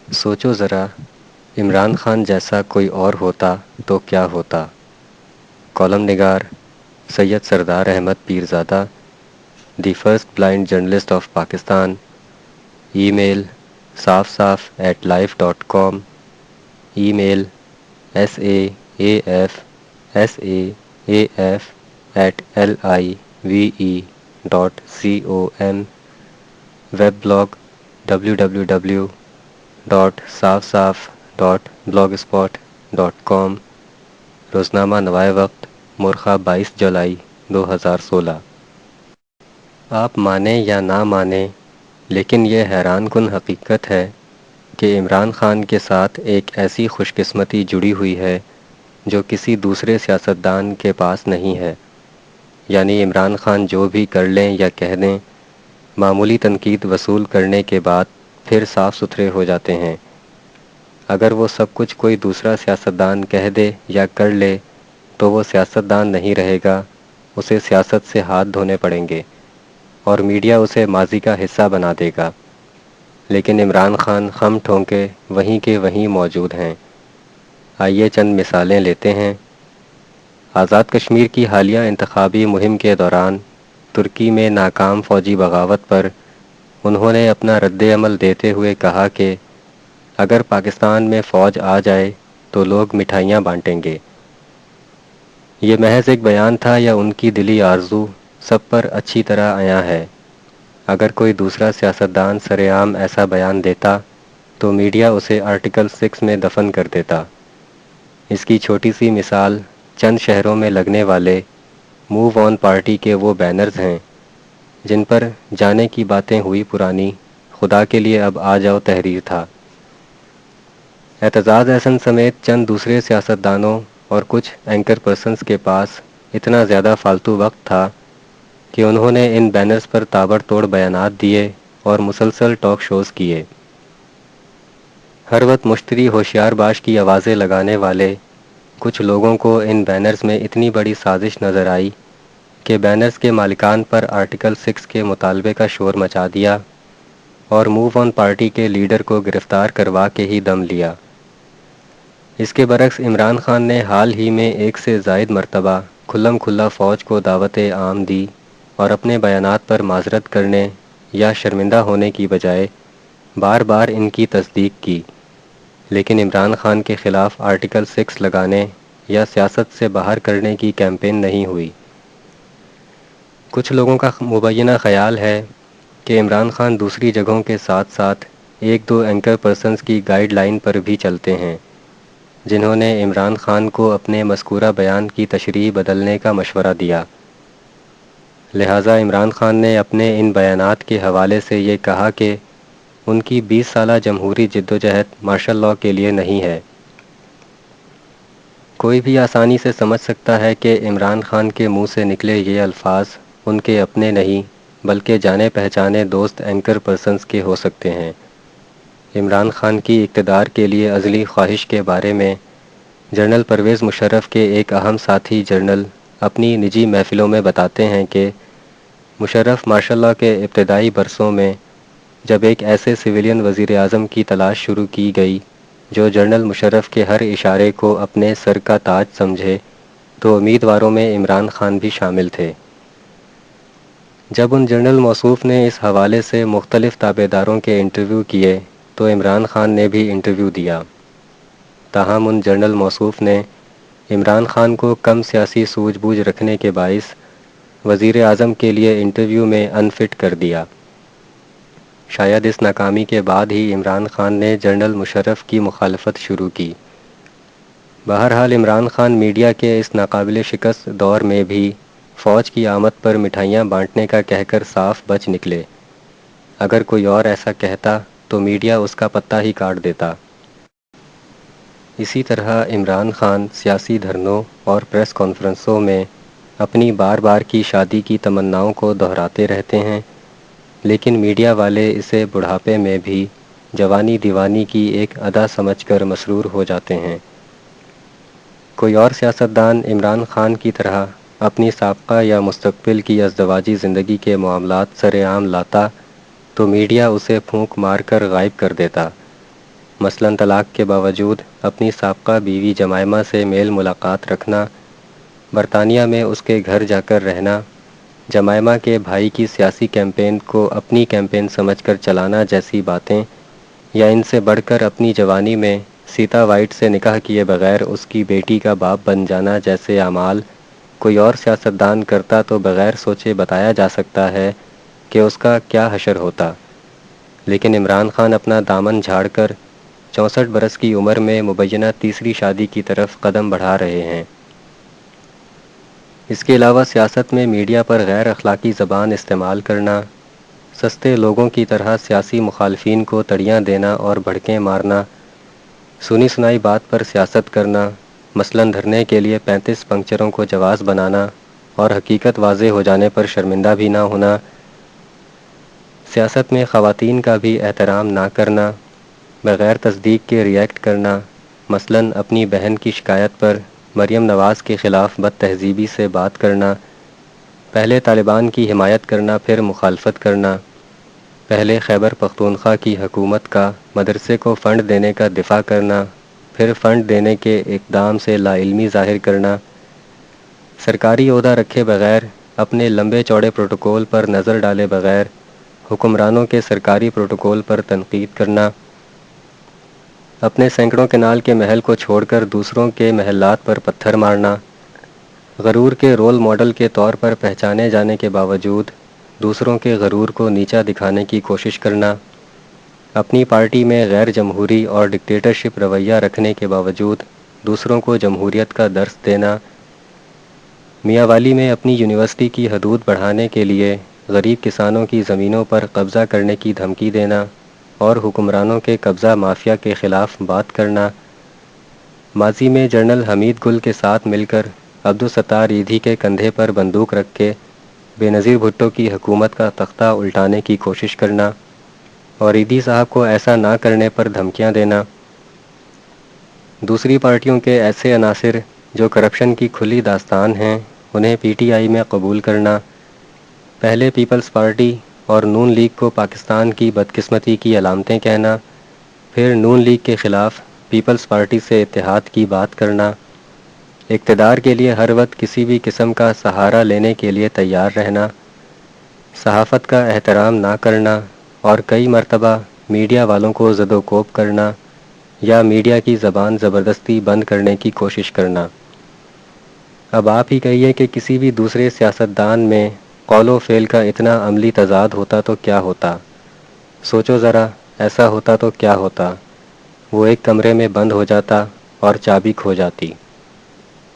سوچو ذرا، عمران خان جیسا کوئی اور ہوتا تو کیا ہوتا؟ کالم نگار Syed Sardar Ahmed Pirzada, the first blind journalist of Pakistan. Email صاف صاف @life.com، ای میل saafsaaf@live.com، ویب بلاگ www.saafsaaf.blogspot.com، روزنامہ نوائے وقت، مرخہ 22 جولائی 2016۔ آپ مانیں یا نہ مانیں، لیکن یہ حیران کن حقیقت ہے کہ عمران خان کے ساتھ ایک ایسی خوش قسمتی جڑی ہوئی ہے جو کسی دوسرے سیاستدان کے پاس نہیں ہے۔ یعنی عمران خان جو بھی کر لیں یا کہہ دیں، معمولی تنقید وصول کرنے کے بعد پھر صاف ستھرے ہو جاتے ہیں۔ اگر وہ سب کچھ کوئی دوسرا سیاستدان کہہ دے یا کر لے تو وہ سیاستدان نہیں رہے گا، اسے سیاست سے ہاتھ دھونے پڑیں گے اور میڈیا اسے ماضی کا حصہ بنا دے گا۔ لیکن عمران خان خم ٹھونکے وہیں کے وہیں موجود ہیں۔ آئیے چند مثالیں لیتے ہیں۔ آزاد کشمیر کی حالیہ انتخابی مہم کے دوران ترکی میں ناکام فوجی بغاوت پر انہوں نے اپنا رد عمل دیتے ہوئے کہا کہ اگر پاکستان میں فوج آ جائے تو لوگ مٹھائیاں بانٹیں گے۔ یہ محض ایک بیان تھا یا ان کی دلی آرزو سب پر اچھی طرح عیاں ہے؟ اگر کوئی دوسرا سیاستدان سر عام ایسا بیان دیتا تو میڈیا اسے آرٹیکل 6 میں دفن کر دیتا۔ اس کی چھوٹی سی مثال چند شہروں میں لگنے والے موو آن پارٹی کے وہ بینرز ہیں جن پر جانے کی باتیں ہوئی پرانی، خدا کے لیے اب آ جاؤ تحریر تھا۔ اعتزاز احسن سمیت چند دوسرے سیاستدانوں اور کچھ اینکر پرسنز کے پاس اتنا زیادہ فالتو وقت تھا کہ انہوں نے ان بینرز پر تابڑ توڑ بیانات دیے اور مسلسل ٹاک شوز کیے۔ ہر وقت مشتری ہوشیار باش کی آوازیں لگانے والے کچھ لوگوں کو ان بینرز میں اتنی بڑی سازش نظر آئی کہ بینرز کے مالکان پر آرٹیکل 6 کے مطالبے کا شور مچا دیا اور موو آن پارٹی کے لیڈر کو گرفتار کروا کے ہی دم لیا۔ اس کے برعکس عمران خان نے حال ہی میں ایک سے زائد مرتبہ کھلم کھلا فوج کو دعوت عام دی اور اپنے بیانات پر معذرت کرنے یا شرمندہ ہونے کی بجائے بار بار ان کی تصدیق کی۔ لیکن عمران خان کے خلاف آرٹیکل 6 لگانے یا سیاست سے باہر کرنے کی کیمپین نہیں ہوئی۔ کچھ لوگوں کا مبینہ خیال ہے کہ عمران خان دوسری جگہوں کے ساتھ ساتھ ایک دو اینکر پرسنز کی گائیڈ لائن پر بھی چلتے ہیں جنہوں نے عمران خان کو اپنے مذکورہ بیان کی تشریح بدلنے کا مشورہ دیا۔ لہٰذا عمران خان نے اپنے ان بیانات کے حوالے سے یہ کہا کہ ان کی 20 سالہ جمہوری جدوجہد مارشل لاء کے لیے نہیں ہے۔ کوئی بھی آسانی سے سمجھ سکتا ہے کہ عمران خان کے منہ سے نکلے یہ الفاظ ان کے اپنے نہیں بلکہ جانے پہچانے دوست اینکر پرسنز کے ہو سکتے ہیں۔ عمران خان کی اقتدار کے لیے ازلی خواہش کے بارے میں جنرل پرویز مشرف کے ایک اہم ساتھی جنرل اپنی نجی محفلوں میں بتاتے ہیں کہ مشرف مارشل لاء کے ابتدائی برسوں میں جب ایک ایسے سویلین وزیر اعظم کی تلاش شروع کی گئی جو جنرل مشرف کے ہر اشارے کو اپنے سر کا تاج سمجھے تو امیدواروں میں عمران خان بھی شامل تھے۔ جب ان جنرل موصوف نے اس حوالے سے مختلف تابع داروں کے انٹرویو کیے تو عمران خان نے بھی انٹرویو دیا، تاہم ان جنرل موصوف نے عمران خان کو کم سیاسی سوجھ بوجھ رکھنے کے باعث وزیر اعظم کے لیے انٹرویو میں ان فٹ کر دیا۔ شاید اس ناکامی کے بعد ہی عمران خان نے جنرل مشرف کی مخالفت شروع کی۔ بہرحال عمران خان میڈیا کے اس ناقابل شکست دور میں بھی فوج کی آمد پر مٹھائیاں بانٹنے کا کہہ کر صاف بچ نکلے۔ اگر کوئی اور ایسا کہتا تو میڈیا اس کا پتہ ہی کاٹ دیتا۔ اسی طرح عمران خان سیاسی دھرنوں اور پریس کانفرنسوں میں اپنی بار بار کی شادی کی تمناؤں کو دہراتے رہتے ہیں، لیکن میڈیا والے اسے بڑھاپے میں بھی جوانی دیوانی کی ایک ادا سمجھ کر مسرور ہو جاتے ہیں۔ کوئی اور سیاستدان عمران خان کی طرح اپنی سابقہ یا مستقبل کی ازدواجی زندگی کے معاملات سر عام لاتا تو میڈیا اسے پھونک مار کر غائب کر دیتا۔ مثلاً طلاق کے باوجود اپنی سابقہ بیوی جمائمہ سے میل ملاقات رکھنا، برطانیہ میں اس کے گھر جا کر رہنا، جمائمہ کے بھائی کی سیاسی کیمپین کو اپنی کیمپین سمجھ کر چلانا جیسی باتیں، یا ان سے بڑھ کر اپنی جوانی میں سیتا وائٹ سے نکاح کیے بغیر اس کی بیٹی کا باپ بن جانا جیسے اعمال کوئی اور سیاستدان کرتا تو بغیر سوچے بتایا جا سکتا ہے کہ اس کا کیا حشر ہوتا، لیکن عمران خان اپنا دامن جھاڑ کر 64 برس کی عمر میں مبینہ تیسری شادی کی طرف قدم بڑھا رہے ہیں۔ اس کے علاوہ سیاست میں میڈیا پر غیر اخلاقی زبان استعمال کرنا، سستے لوگوں کی طرح سیاسی مخالفین کو تڑیاں دینا اور بھڑکیں مارنا، سنی سنائی بات پر سیاست کرنا، مثلاً دھرنے کے لیے 35 پنکچروں کو جواز بنانا اور حقیقت واضح ہو جانے پر شرمندہ بھی نہ ہونا، سیاست میں خواتین کا بھی احترام نہ کرنا، بغیر تصدیق کے ری ایکٹ کرنا، مثلاً اپنی بہن کی شکایت پر مریم نواز کے خلاف بد تہذیبی سے بات کرنا، پہلے طالبان کی حمایت کرنا پھر مخالفت کرنا، پہلے خیبر پختونخوا کی حکومت کا مدرسے کو فنڈ دینے کا دفاع کرنا پھر فنڈ دینے کے اقدام سے لا علمی ظاہر کرنا، سرکاری عہدہ رکھے بغیر اپنے لمبے چوڑے پروٹوکول پر نظر ڈالے بغیر حکمرانوں کے سرکاری پروٹوکول پر تنقید کرنا، اپنے سینکڑوں کنال کے محل کو چھوڑ کر دوسروں کے محلات پر پتھر مارنا، غرور کے رول ماڈل کے طور پر پہچانے جانے کے باوجود دوسروں کے غرور کو نیچا دکھانے کی کوشش کرنا، اپنی پارٹی میں غیر جمہوری اور ڈکٹیٹرشپ رویہ رکھنے کے باوجود دوسروں کو جمہوریت کا درس دینا، میاں والی میں اپنی یونیورسٹی کی حدود بڑھانے کے لیے غریب کسانوں کی زمینوں پر قبضہ کرنے کی دھمکی دینا اور حکمرانوں کے قبضہ مافیا کے خلاف بات کرنا، ماضی میں جنرل حمید گل کے ساتھ مل کر عبدالستار ایدھی کے کندھے پر بندوق رکھ کے بے نظیر بھٹو کی حکومت کا تختہ الٹانے کی کوشش کرنا اور ایدھی صاحب کو ایسا نہ کرنے پر دھمکیاں دینا، دوسری پارٹیوں کے ایسے عناصر جو کرپشن کی کھلی داستان ہیں انہیں پی ٹی آئی میں قبول کرنا، پہلے پیپلز پارٹی اور نون لیگ کو پاکستان کی بدقسمتی کی علامتیں کہنا، پھر نون لیگ کے خلاف پیپلز پارٹی سے اتحاد کی بات کرنا، اقتدار کے لیے ہر وقت کسی بھی قسم کا سہارا لینے کے لیے تیار رہنا، صحافت کا احترام نہ کرنا اور کئی مرتبہ میڈیا والوں کو زد و کوب کرنا یا میڈیا کی زبان زبردستی بند کرنے کی کوشش کرنا۔ اب آپ ہی کہیے کہ کسی بھی دوسرے سیاستدان میں قول و فعل کا اتنا عملی تضاد ہوتا تو کیا ہوتا؟ سوچو ذرا، ایسا ہوتا تو کیا ہوتا؟ وہ ایک کمرے میں بند ہو جاتا اور چابی کھو جاتی۔